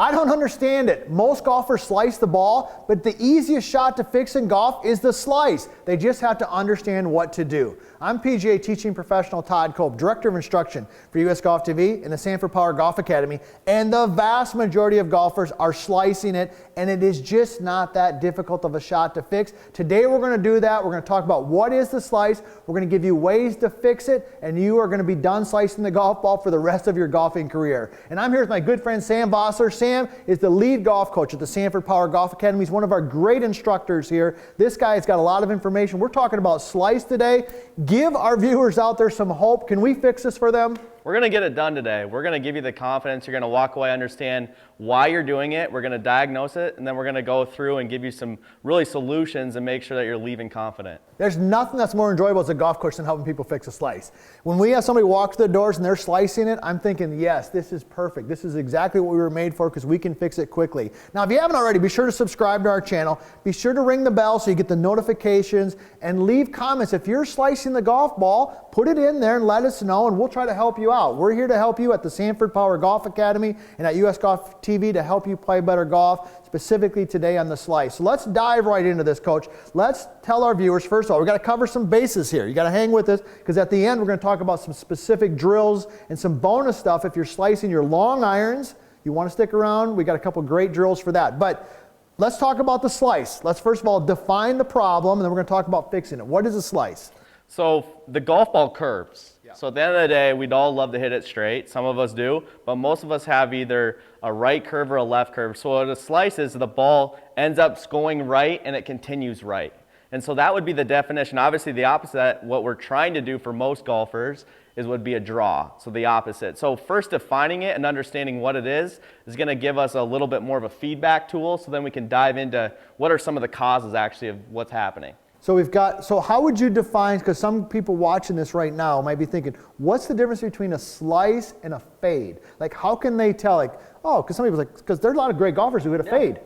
I don't understand it. Most golfers slice the ball, but the easiest shot to fix in golf is the slice. They just have to understand what to do. I'm PGA teaching professional Todd Cope, Director of Instruction for US Golf TV and the Sanford Power Golf Academy, and the vast majority of golfers are slicing it, and it is just not that difficult of a shot to fix. Today we're going to do that. We're going to talk about what is the slice. We're going to give you ways to fix it, and you are going to be done slicing the golf ball for the rest of your golfing career. And I'm here with my good friend Sam Vossler. Sam is the lead golf coach at the Sanford Power Golf Academy. He's one of our great instructors here. This guy has got a lot of information. We're talking about slice today. Give our viewers out there some hope. Can we fix this for them? We're going to get it done today. We're going to give you the confidence. You're going to walk away, understand why you're doing it. We're going to diagnose it, and then we're going to go through and give you some really solutions and make sure that you're leaving confident. There's nothing that's more enjoyable as a golf coach than helping people fix a slice. When we have somebody walk through the doors and they're slicing it, I'm thinking, yes, this is perfect. This is exactly what we were made for because we can fix it quickly. Now, if you haven't already, be sure to subscribe to our channel. Be sure to ring the bell so you get the notifications and leave comments. If you're slicing the golf ball, put it in there and let us know, and we'll try to help you out. We're here to help you at the Sanford Power Golf Academy and at US Golf TV to help you play better golf, specifically today on the slice. So let's dive right into this, Coach. Let's tell our viewers, first of all, we've got to cover some bases here. You got to hang with us because at the end we're going to talk about some specific drills and some bonus stuff. If you're slicing your long irons, you want to stick around. We got a couple great drills for that. But let's talk about the slice. Let's first of all define the problem, and then we're going to talk about fixing it. What is a slice? So the golf ball curves. So at the end of the day, we'd all love to hit it straight. Some of us do, but most of us have either a right curve or a left curve. So what a slice is, the ball ends up going right and it continues right. And so that would be the definition. Obviously the opposite, what we're trying to do for most golfers would be a draw, so the opposite. So first defining it and understanding what it is going to give us a little bit more of a feedback tool, so then we can dive into what are some of the causes actually of what's happening. So how would you define, because some people watching this right now might be thinking, what's the difference between a slice and a fade? Like, how can they tell, like, oh, because some people because there's a lot of great golfers who hit a fade.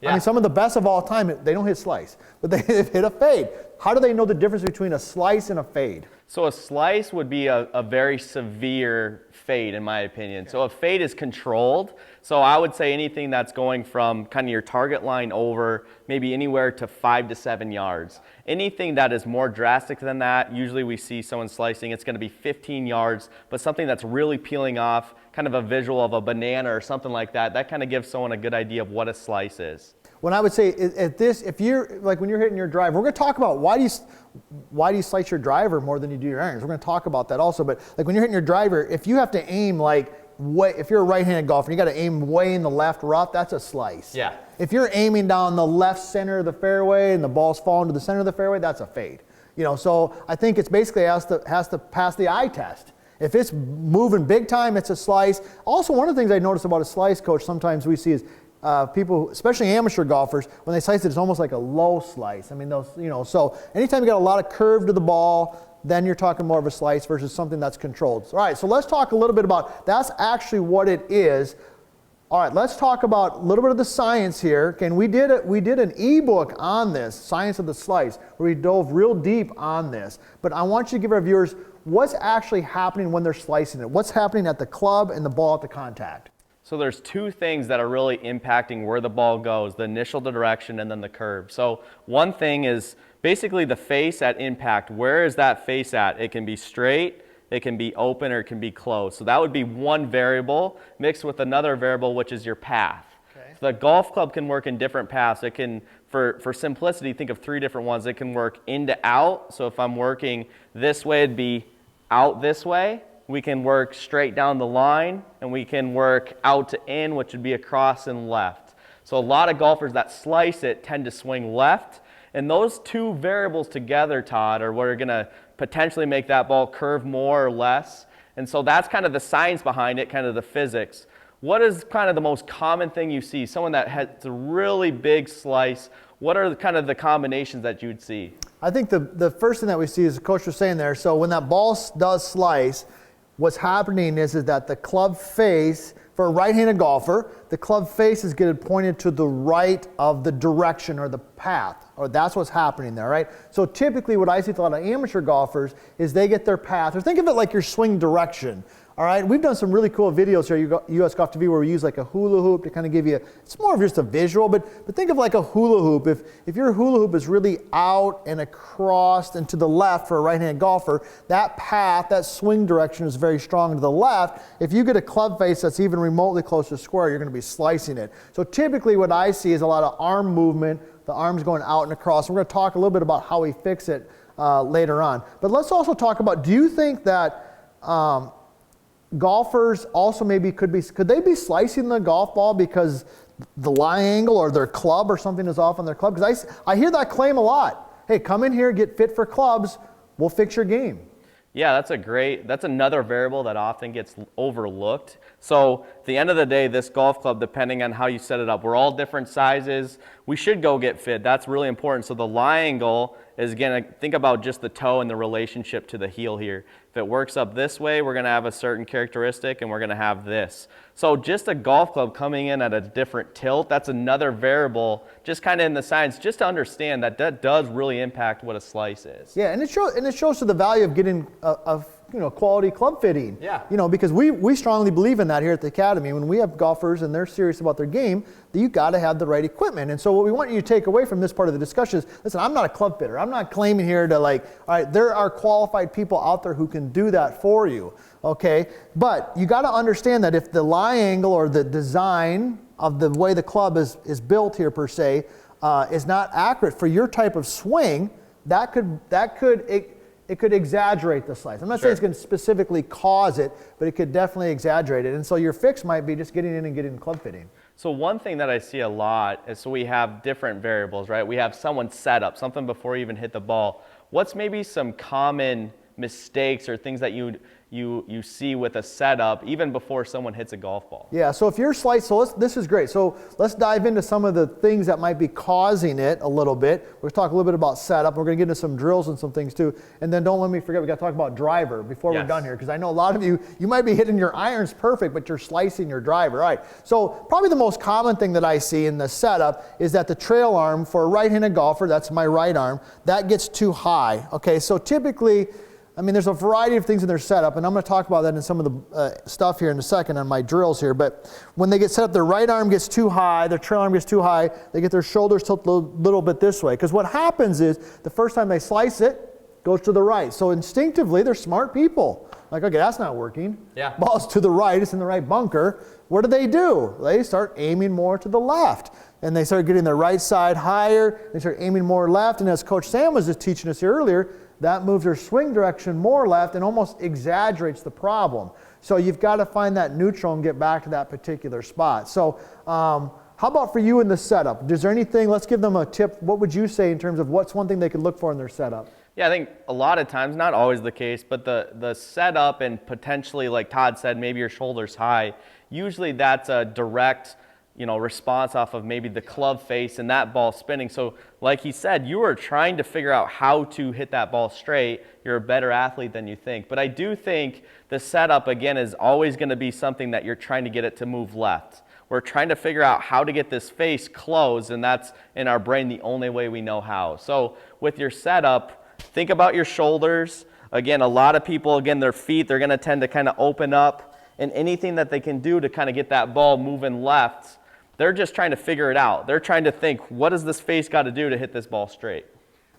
Yeah. I mean, some of the best of all time, they don't hit slice, but they hit a fade. How do they know the difference between a slice and a fade? So a slice would be a very severe fade, in my opinion. So a fade is controlled. So I would say anything that's going from kind of your target line over maybe anywhere to 5 to 7 yards. Anything that is more drastic than that, usually we see someone slicing, it's going to be 15 yards, but something that's really peeling off, kind of a visual of a banana or something like that, that kind of gives someone a good idea of what a slice is. When I would say if you're like when you're hitting your driver, we're going to talk about why do you slice your driver more than you do your irons. We're going to talk about that also. But like when you're hitting your driver, if you have to aim if you're a right-handed golfer, you got to aim way in the left rough. That's a slice. Yeah. If you're aiming down the left center of the fairway and the ball's falling to the center of the fairway, that's a fade. So I think it's basically has to pass the eye test. If it's moving big time, it's a slice. Also, one of the things I notice about a slice, Coach, sometimes we see is people, especially amateur golfers, when they slice it, it's almost like a low slice. I mean, so anytime you got a lot of curve to the ball, then you're talking more of a slice versus something that's controlled. All right, so let's talk a little bit about, that's actually what it is. All right, let's talk about a little bit of the science here. Okay, and we did an ebook on this, Science of the Slice, where we dove real deep on this. But I want you to give our viewers what's actually happening when they're slicing it. What's happening at the club and the ball at the contact. So there's two things that are really impacting where the ball goes, the initial direction and then the curve. So one thing is basically the face at impact. Where is that face at? It can be straight, it can be open, or it can be closed. So that would be one variable mixed with another variable, which is your path. Okay. So the golf club can work in different paths. It can, for simplicity, think of 3 different ones. It can work in to out. So if I'm working this way, it'd be out this way. We can work straight down the line, and we can work out to in, which would be across and left. So a lot of golfers that slice it tend to swing left, and those two variables together, Todd, are what are going to potentially make that ball curve more or less. And so that's kind of the science behind it, kind of the physics. What is kind of the most common thing you see? Someone that has a really big slice, what are kind of the combinations that you'd see? I think the first thing that we see is the coach was saying there, so when that ball does slice, what's happening is that the club face, for a right-handed golfer, the club face is getting pointed to the right of the direction or the path, or that's what's happening there, right? So typically what I see with a lot of amateur golfers is they get their path, or think of it like your swing direction. All right, we've done some really cool videos here at US Golf TV where we use like a hula hoop to kind of give you, it's more of just a visual, but think of like a hula hoop. If your hula hoop is really out and across and to the left for a right-handed golfer, that path, that swing direction is very strong to the left. If you get a club face that's even remotely close to square, you're going to be slicing it. So typically what I see is a lot of arm movement, the arms going out and across. We're going to talk a little bit about how we fix it later on. But let's also talk about, do you think that golfers also maybe could they be slicing the golf ball because the lie angle or their club or something is off on their club? Because I hear that claim a lot. Hey, come in here, get fit for clubs, we'll fix your game. Yeah, that's another variable that often gets overlooked. So at the end of the day, this golf club, depending on how you set it up, we're all different sizes. We should go get fit. That's really important. So the lie angle is, again, think about just the toe and the relationship to the heel here. If it works up this way, we're going to have a certain characteristic, and we're going to have this. So just a golf club coming in at a different tilt, that's another variable, just kind of in the science, just to understand that does really impact what a slice is. Yeah, and it shows to the value of getting a quality club fitting. Yeah. Because we strongly believe in that here at the Academy. When we have golfers and they're serious about their game, that you got to have the right equipment. And so what we want you to take away from this part of the discussion is, listen, I'm not a club fitter. I'm not claiming here to all right, there are qualified people out there who can do that for you, okay? But you got to understand that if the lie angle or the design of the way the club is built here per se is not accurate for your type of swing, it could exaggerate the slice. I'm not saying it's going to specifically cause it, but it could definitely exaggerate it. And so your fix might be just getting in and getting club fitting. So one thing that I see a lot is, so we have different variables, right? We have someone's setup, something before you even hit the ball. What's maybe some common mistakes or things that you see with a setup even before someone hits a golf ball? Yeah, so if you're this is great. So let's dive into some of the things that might be causing it a little bit. We'll talk a little bit about setup. We're going to get into some drills and some things too. And then don't let me forget, we got to talk about driver before we're done here, because I know a lot of you might be hitting your irons perfect, but you're slicing your driver. All right, so probably the most common thing that I see in the setup is that the trail arm for a right-handed golfer, that's my right arm, that gets too high. Okay, so typically, there's a variety of things in their setup, and I'm going to talk about that in some of the stuff here in a second on my drills here. But when they get set up, their right arm gets too high, their trail arm gets too high, they get their shoulders tilted a little bit this way. Because what happens is the first time they slice it, goes to the right. So instinctively, they're smart people. Like, okay, that's not working. Yeah. Ball's to the right, it's in the right bunker. What do? They start aiming more to the left. And they start getting their right side higher, they start aiming more left. And as Coach Sam was just teaching us here earlier, that moves their swing direction more left and almost exaggerates the problem. So you've got to find that neutral and get back to that particular spot. So how about for you in the setup? Is there anything, let's give them a tip. What would you say in terms of what's one thing they could look for in their setup? Yeah, I think a lot of times, not always the case, but the setup and potentially, like Todd said, maybe your shoulder's high, usually that's a direct response off of maybe the club face and that ball spinning. So like he said, you are trying to figure out how to hit that ball straight. You're a better athlete than you think. But I do think the setup, again, is always going to be something that you're trying to get it to move left. We're trying to figure out how to get this face closed, and that's in our brain the only way we know how. So with your setup, think about your shoulders. Again, a lot of people, their feet, they're going to tend to kind of open up, and anything that they can do to kind of get that ball moving left, they're just trying to figure it out. They're trying to think, what does this face got to do to hit this ball straight?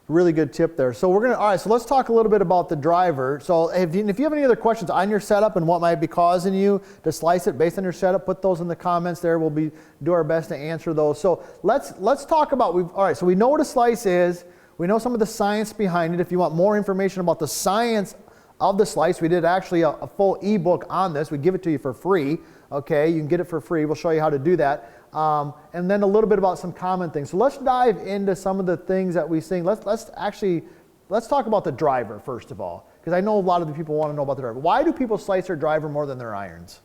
Really good tip there. So all right, so let's talk a little bit about the driver. So if you have any other questions on your setup and what might be causing you to slice it based on your setup, put those in the comments there. We'll do our best to answer those. So let's talk about, all right, so we know what a slice is. We know some of the science behind it. If you want more information about the science of the slice, we did actually a full ebook on this. We give it to you for free. Okay, you can get it for free. We'll show you how to do that. And then a little bit about some common things. So let's dive into some of the things that we see. Let's talk about the driver first of all, because I know a lot of the people want to know about the driver. Why do people slice their driver more than their irons?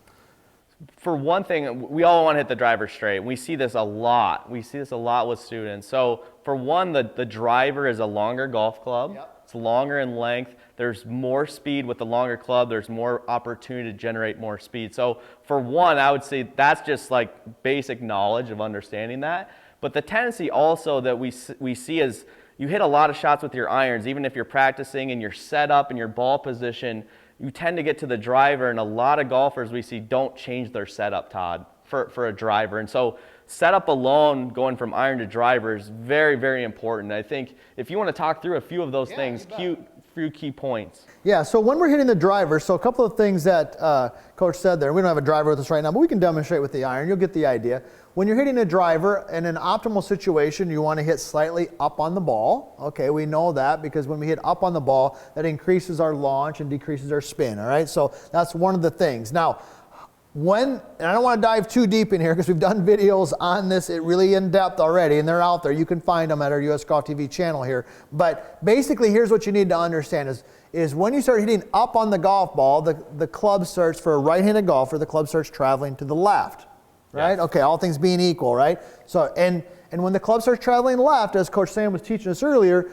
For one thing, we all want to hit the driver straight. We see this a lot. We see this a lot with students. So for one, the driver is a longer golf club. Yep. It's longer in length. There's more speed with the longer club. There's more opportunity to generate more speed. So for one, I would say that's just like basic knowledge of understanding that. But the tendency also that we see is you hit a lot of shots with your irons, even if you're practicing and your setup and your ball position you tend to get to the driver, and a lot of golfers we see don't change their setup, Todd, for a driver. And so setup alone, going from iron to driver, is very, very important. I think if you want to talk through a few of those things, few key points. Yeah, so when we're hitting the driver, so a couple of things that Coach said there. We don't have a driver with us right now, but we can demonstrate with the iron. You'll get the idea. When you're hitting a driver, in an optimal situation, you want to hit slightly up on the ball. Okay, we know that because when we hit up on the ball, that increases our launch and decreases our spin, all right? So that's one of the things. Now, and I don't want to dive too deep in here because we've done videos on this really in depth already, and they're out there. You can find them at our US Golf TV channel here. But basically, here's what you need to understand is when you start hitting up on the golf ball, the club starts, for a right-handed golfer, the club starts traveling to the left, right? Yes. Okay, all things being equal, right? So, and when the club starts traveling left, as Coach Sam was teaching us earlier,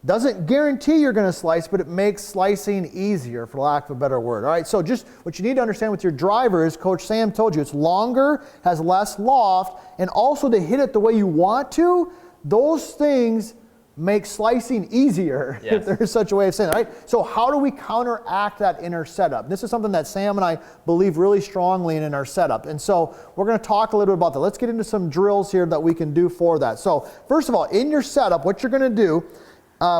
doesn't guarantee you're going to slice, but it makes slicing easier, for lack of a better word. All right, so just what you need to understand with your driver is Coach Sam told you it's longer, has less loft, and also to hit it the way you want to, those things make slicing easier, if there's such a way of saying it, right? So how do we counteract that in our setup? This is something that Sam and I believe really strongly in our setup. And so we're going to talk a little bit about that. Let's get into some drills here that we can do for that. So first of all, in your setup, what you're going to do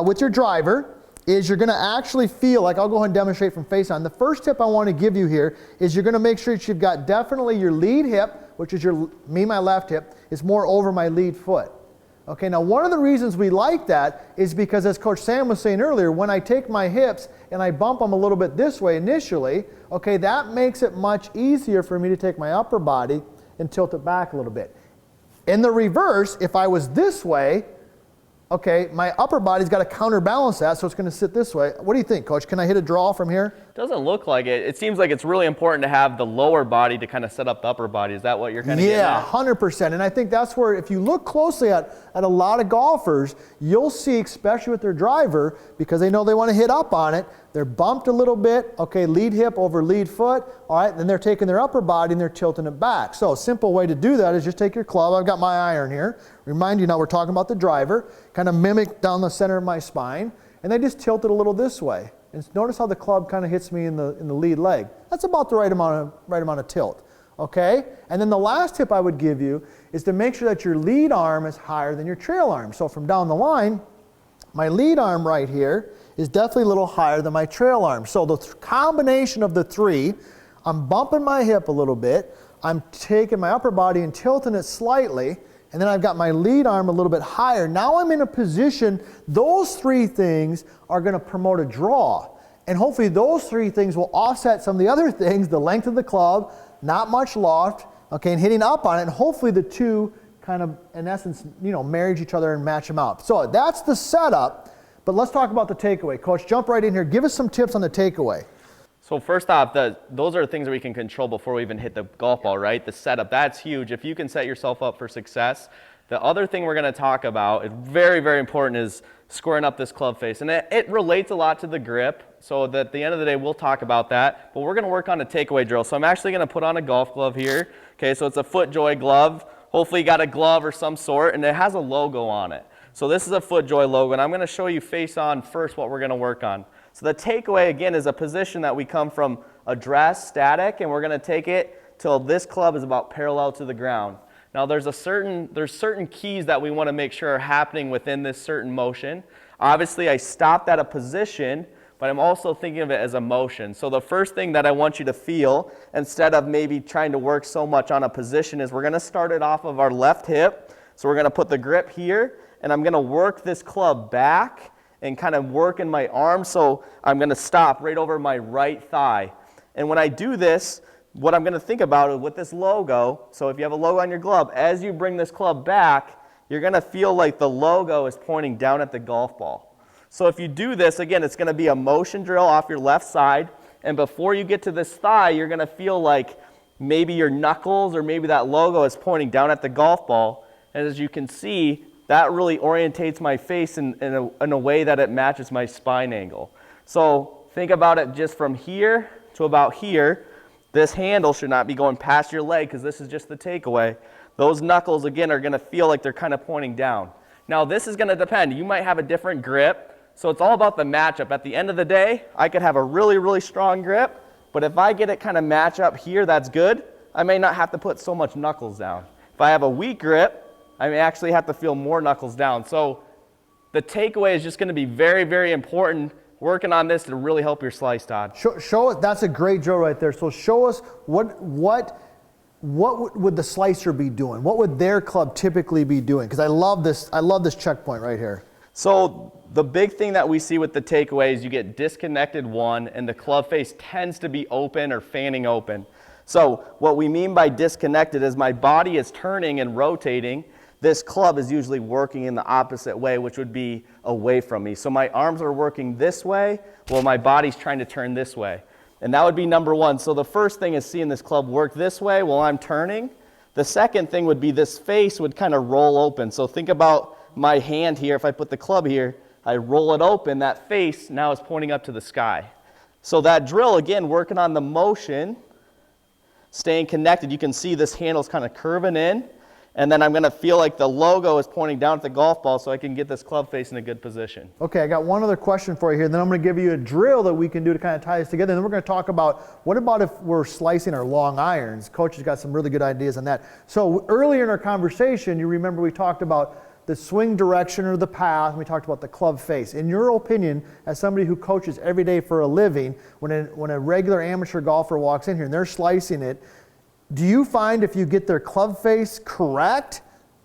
with your driver is you're going to actually feel like, I'll go ahead and demonstrate from face on. The first tip I want to give you here is you're going to make sure that you've got definitely your lead hip, which is my left hip, is more over my lead foot. Okay, now one of the reasons we like that is because, as Coach Sam was saying earlier, when I take my hips and I bump them a little bit this way initially, okay, that makes it much easier for me to take my upper body and tilt it back a little bit. In the reverse, if I was this way, okay, my upper body's got to counterbalance that, so it's going to sit this way. What do you think, Coach? Can I hit a draw from here? Doesn't look like it. It seems like it's really important to have the lower body to kind of set up the upper body. Is that what you're kind of getting at? Yeah, 100%. And I think that's where, if you look closely at a lot of golfers, you'll see, especially with their driver, because they know they want to hit up on it, they're bumped a little bit, okay, lead hip over lead foot, all right, then they're taking their upper body and they're tilting it back. So a simple way to do that is just take your club. I've got my iron here. Remind you now we're talking about the driver, kind of mimic down the center of my spine, and they just tilt it a little this way. And notice how the club kind of hits me in the lead leg. That's about the right amount of tilt, okay? And then the last tip I would give you is to make sure that your lead arm is higher than your trail arm. So from down the line, my lead arm right here is definitely a little higher than my trail arm. So the combination of the three, I'm bumping my hip a little bit, I'm taking my upper body and tilting it slightly, and then I've got my lead arm a little bit higher. Now I'm in a position, those three things are going to promote a draw. And hopefully those three things will offset some of the other things, the length of the club, not much loft, okay, and hitting up on it, and hopefully the two kind of, in essence, marry each other and match them out. So that's the setup, but let's talk about the takeaway. Coach, jump right in here. Give us some tips on the takeaway. So first off, those are things that we can control before we even hit the golf ball, right? The setup, that's huge. If you can set yourself up for success. The other thing we're going to talk about, is very, very important, is squaring up this club face. And it relates a lot to the grip, so that at the end of the day, we'll talk about that. But we're going to work on a takeaway drill. So I'm actually going to put on a golf glove here. Okay, so it's a FootJoy glove. Hopefully you got a glove or some sort, and it has a logo on it. So this is a FootJoy logo, and I'm going to show you face on first what we're going to work on. So the takeaway, again, is a position that we come from address, static, and we're going to take it till this club is about parallel to the ground. Now there's certain keys that we want to make sure are happening within this certain motion. Obviously I stopped at a position, but I'm also thinking of it as a motion. So the first thing that I want you to feel, instead of maybe trying to work so much on a position, is we're going to start it off of our left hip. So we're going to put the grip here, and I'm going to work this club back and kind of work in my arm. So I'm going to stop right over my right thigh. And when I do this, what I'm going to think about is with this logo, so if you have a logo on your glove, as you bring this club back, you're going to feel like the logo is pointing down at the golf ball. So if you do this, again, it's going to be a motion drill off your left side, and before you get to this thigh, you're going to feel like maybe your knuckles or maybe that logo is pointing down at the golf ball. And as you can see, that really orientates my face in a way that it matches my spine angle. So think about it just from here to about here. This handle should not be going past your leg because this is just the takeaway. Those knuckles, again, are going to feel like they're kind of pointing down. Now, this is going to depend. You might have a different grip. So it's all about the matchup. At the end of the day, I could have a really, really strong grip, but if I get it kind of match up here, that's good. I may not have to put so much knuckles down. If I have a weak grip, I may actually have to feel more knuckles down. So the takeaway is just going to be very, very important. Working on this to really help your slice, Todd. Show us. That's a great drill right there. So show us what would the slicer be doing? What would their club typically be doing? Because I love this checkpoint right here. So the big thing that we see with the takeaway is you get disconnected one, and the club face tends to be open or fanning open. So what we mean by disconnected is my body is turning and rotating. This club is usually working in the opposite way, which would be away from me. So my arms are working this way, while my body's trying to turn this way. And that would be number one. So the first thing is seeing this club work this way while I'm turning. The second thing would be this face would kind of roll open. So think about my hand here. If I put the club here, I roll it open. That face now is pointing up to the sky. So that drill, again, working on the motion, staying connected. You can see this handle's kind of curving in. And then I'm going to feel like the logo is pointing down at the golf ball so I can get this club face in a good position. Okay, I got one other question for you here. Then I'm going to give you a drill that we can do to kind of tie this together. And then we're going to talk about what about if we're slicing our long irons. Coach has got some really good ideas on that. So earlier in our conversation, you remember we talked about the swing direction or the path, and we talked about the club face. In your opinion, as somebody who coaches every day for a living, when a regular amateur golfer walks in here and they're slicing it, do you find if you get their club face correct,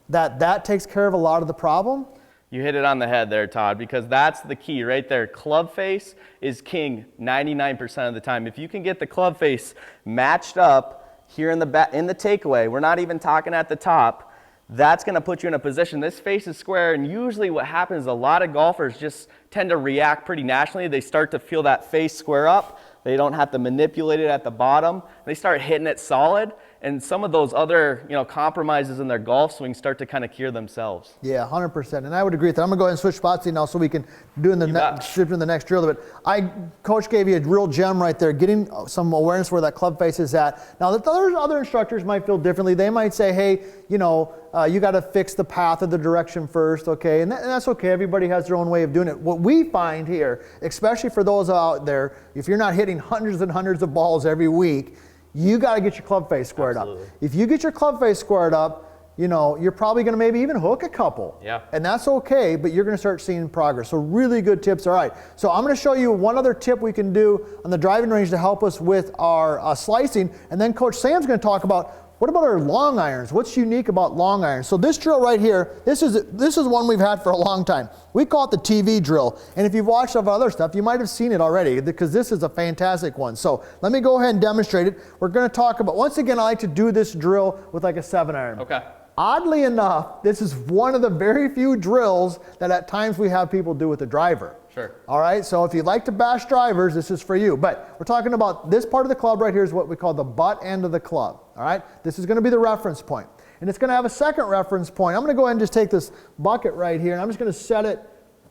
that takes care of a lot of the problem? You hit it on the head there, Todd, because that's the key right there. Club face is king 99% of the time. If you can get the club face matched up here in the takeaway, we're not even talking at the top, that's going to put you in a position. This face is square, and usually what happens is a lot of golfers just tend to react pretty naturally. They start to feel that face square up. They don't have to manipulate it at the bottom. They start hitting it solid, and some of those other compromises in their golf swing start to kind of cure themselves. Yeah, 100%. And I would agree with that. I'm going to go ahead and switch spots now so we can do in the shift in the next drill. But Coach gave you a real gem right there, getting some awareness where that club face is at. Now, the other instructors might feel differently. They might say, hey, you got to fix the path or the direction first, okay? And that's okay. Everybody has their own way of doing it. What we find here, especially for those out there, if you're not hitting hundreds and hundreds of balls every week, you got to get your club face squared up. If you get your club face squared up, you're probably going to maybe even hook a couple. Yeah. And that's okay, but you're going to start seeing progress. So really good tips. All right. So I'm going to show you one other tip we can do on the driving range to help us with our slicing. And then Coach Sam's going to talk about what about our long irons? What's unique about long irons? So this drill right here, this is one we've had for a long time. We call it the TV drill. And if you've watched some other stuff, you might have seen it already because this is a fantastic one. So let me go ahead and demonstrate it. We're going to talk about, once again, I like to do this drill with like a 7-iron. Okay. Oddly enough, this is one of the very few drills that at times we have people do with the driver. Sure. All right, so if you like to bash drivers, this is for you. But we're talking about this part of the club right here is what we call the butt end of the club. All right, this is going to be the reference point. And it's going to have a second reference point. I'm going to go ahead and just take this bucket right here, and I'm just going to set it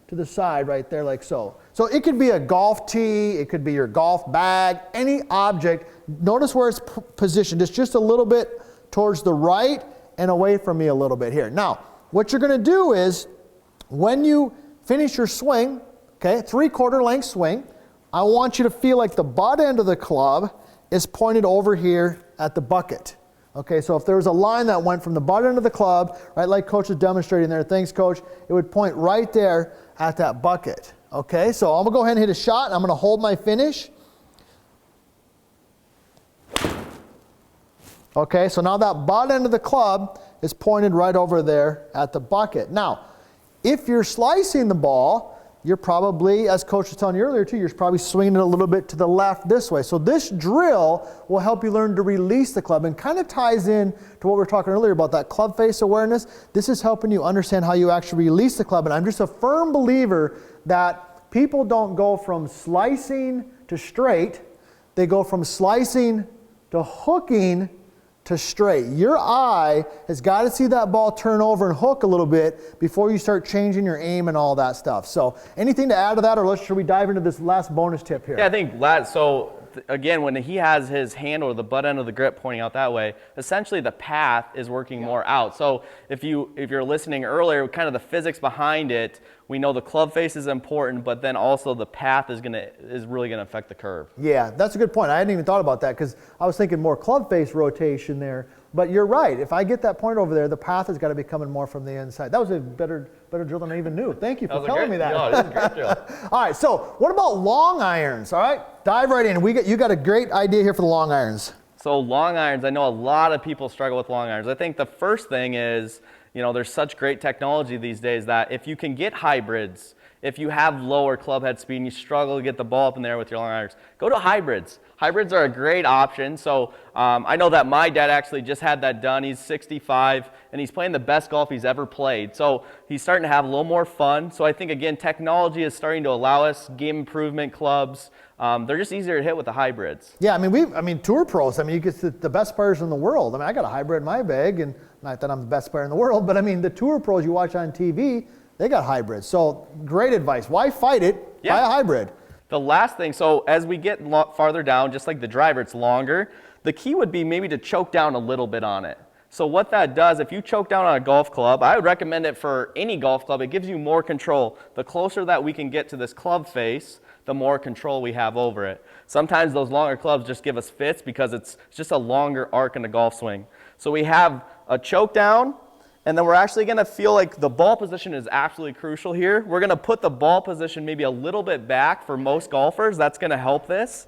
to the side right there like so. So it could be a golf tee, it could be your golf bag, any object. Notice where it's positioned. It's just a little bit towards the right and away from me a little bit here. Now, what you're going to do is when you finish your swing, okay, 3/4 length swing, I want you to feel like the butt end of the club is pointed over here at the bucket. Okay, so if there was a line that went from the butt end of the club, right, like Coach is demonstrating there, thanks Coach, it would point right there at that bucket. Okay, so I'm gonna go ahead and hit a shot, and I'm gonna hold my finish. Okay, so now that butt end of the club is pointed right over there at the bucket. Now, if you're slicing the ball, you're probably, as Coach was telling you earlier too, you're probably swinging it a little bit to the left this way. So this drill will help you learn to release the club and kind of ties in to what we were talking earlier about that club face awareness. This is helping you understand how you actually release the club. And I'm just a firm believer that people don't go from slicing to straight. They go from slicing to hooking to straight. Your eye has got to see that ball turn over and hook a little bit before you start changing your aim and all that stuff. So anything to add to that, or should we dive into this last bonus tip here? Yeah, I think so again, when he has his handle or the butt end of the grip pointing out that way, essentially the path is working more out. So if you're listening earlier, kind of the physics behind it, we know the club face is important, but then also the path is really gonna affect the curve. Yeah, that's a good point. I hadn't even thought about that because I was thinking more club face rotation there. But you're right. If I get that point over there, the path has got to be coming more from the inside. That was a better drill than I even knew. Thank you for telling me that. No, this is a great drill. All right, so what about long irons? All right, dive right in. You got a great idea here for the long irons. So long irons, I know a lot of people struggle with long irons. I think the first thing is, there's such great technology these days that if you can get hybrids, if you have lower club head speed and you struggle to get the ball up in there with your long irons, go to hybrids. Hybrids are a great option. So I know that my dad actually just had that done. He's 65 and he's playing the best golf he's ever played. So he's starting to have a little more fun. So I think, again, technology is starting to allow us game improvement clubs. They're just easier to hit with the hybrids. Yeah, I mean, tour pros. I mean, you get the best players in the world. I mean, I got a hybrid in my bag, and not that I'm the best player in the world, but I mean, the tour pros you watch on TV, they got hybrids. So great advice. Why fight it? Buy a hybrid. The last thing, so as we get farther down, just like the driver, it's longer. The key would be maybe to choke down a little bit on it. So what that does, if you choke down on a golf club, I would recommend it for any golf club. It gives you more control. The closer that we can get to this club face, the more control we have over it. Sometimes those longer clubs just give us fits because it's just a longer arc in the golf swing. So we have a choke down, and then we're actually going to feel like the ball position is absolutely crucial here. We're going to put the ball position maybe a little bit back for most golfers. That's going to help this.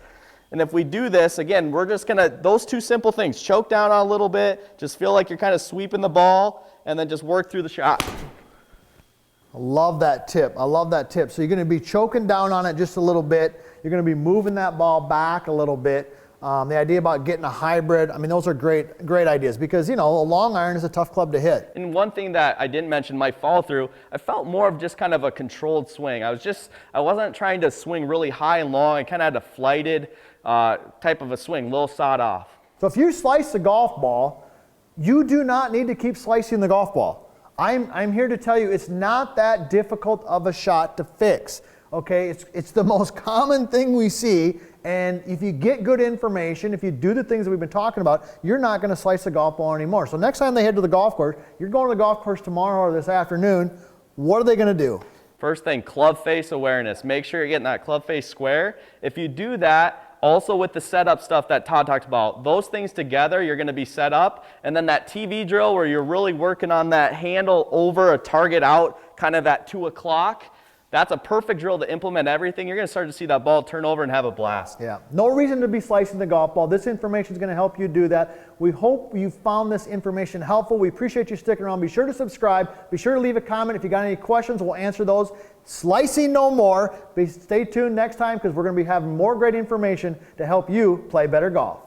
And if we do this, again, we're just going to, those two simple things, choke down on a little bit, just feel like you're kind of sweeping the ball, and then just work through the shot. I love that tip. I love that tip. So you're going to be choking down on it just a little bit. You're going to be moving that ball back a little bit. The idea about getting a hybrid, I mean, those are great ideas because, a long iron is a tough club to hit. And one thing that I didn't mention, my follow through, I felt more of just kind of a controlled swing. I wasn't trying to swing really high and long. I kind of had a flighted type of a swing, a little sawed off. So if you slice the golf ball, you do not need to keep slicing the golf ball. I'm here to tell you it's not that difficult of a shot to fix. Okay, it's the most common thing we see, and if you get good information, if you do the things that we've been talking about, you're not going to slice the golf ball anymore. So next time they head to the golf course, you're going to the golf course tomorrow or this afternoon, what are they going to do? First thing, club face awareness. Make sure you're getting that club face square. If you do that, also with the setup stuff that Todd talked about, those things together, you're going to be set up. And then that TV drill where you're really working on that handle over a target out kind of at 2 o'clock, that's a perfect drill to implement everything. You're going to start to see that ball turn over and have a blast. Yeah, no reason to be slicing the golf ball. This information is going to help you do that. We hope you found this information helpful. We appreciate you sticking around. Be sure to subscribe. Be sure to leave a comment. If you got any questions, we'll answer those. Slicing no more. Stay tuned next time because we're going to be having more great information to help you play better golf.